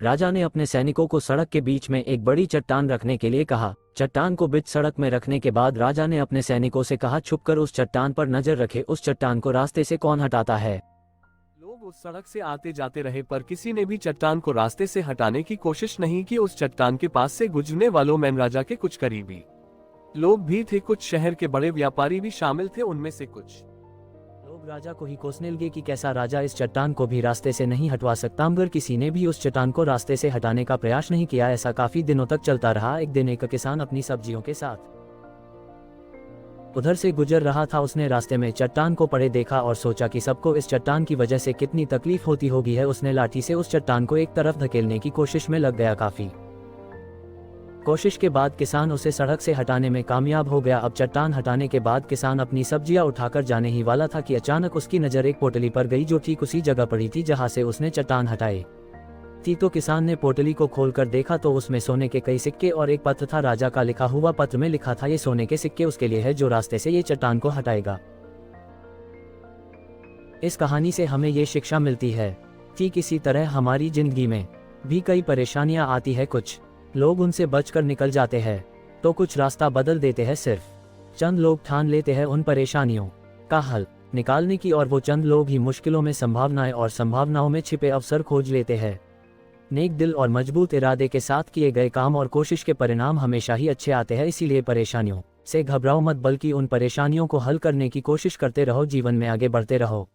राजा ने अपने सैनिकों को सड़क के बीच में एक बड़ी चट्टान रखने के लिए कहा। चट्टान को बीच सड़क में रखने के बाद राजा ने अपने सैनिकों से कहा, छुपकर उस चट्टान पर नजर रखे, उस चट्टान को रास्ते से कौन हटाता है। लोग उस सड़क से आते जाते रहे पर किसी ने भी चट्टान को रास्ते से हटाने की कोशिश नहीं की। उस चट्टान के पास से गुजरने वालों में राजा के कुछ करीबी लोग भी थे, कुछ शहर के बड़े व्यापारी भी शामिल थे। उनमें से कुछ लोग राजा को ही कोसने लगे कि कैसा राजा इस चट्टान को भी रास्ते से नहीं हटवा सकता, मगर किसी ने भी उस चट्टान को रास्ते से हटाने का प्रयास नहीं किया। ऐसा काफी दिनों तक चलता रहा। एक दिन एक किसान अपनी सब्जियों के साथ उधर से गुजर रहा था। उसने रास्ते में चट्टान को पड़े देखा और सोचा कि सबको इस चट्टान की वजह से कितनी तकलीफ होती होगी है। उसने लाठी से उस चट्टान को एक तरफ धकेलने की कोशिश में लग गया। काफी कोशिश के बाद किसान उसे सड़क से हटाने में कामयाब हो गया। अब चट्टान हटाने के बाद किसान अपनी सब्जियां उठाकर जाने ही वाला था कि अचानक उसकी नजर एक पोटली पर गई जो ठीक उसी जगह पड़ी थी जहां से उसने चट्टान हटाई थी। तो किसान ने पोटली को खोलकर देखा तो उसमें सोने के कई सिक्के और एक पत्र था। राजा का लिखा हुआ पत्र में लिखा था, ये सोने के सिक्के उसके लिए है जो रास्ते से ये चट्टान को हटाएगा। इस कहानी से हमें ये शिक्षा मिलती है कि किसी तरह हमारी जिंदगी में भी कई परेशानियां आती है। कुछ लोग उनसे बचकर निकल जाते हैं तो कुछ रास्ता बदल देते हैं। सिर्फ चंद लोग ठान लेते हैं उन परेशानियों का हल निकालने की, और वो चंद लोग ही मुश्किलों में संभावनाएं और संभावनाओं में छिपे अवसर खोज लेते हैं। नेक दिल और मजबूत इरादे के साथ किए गए काम और कोशिश के परिणाम हमेशा ही अच्छे आते हैं। इसीलिए परेशानियों से घबराओ मत, बल्कि उन परेशानियों को हल करने की कोशिश करते रहो, जीवन में आगे बढ़ते रहो।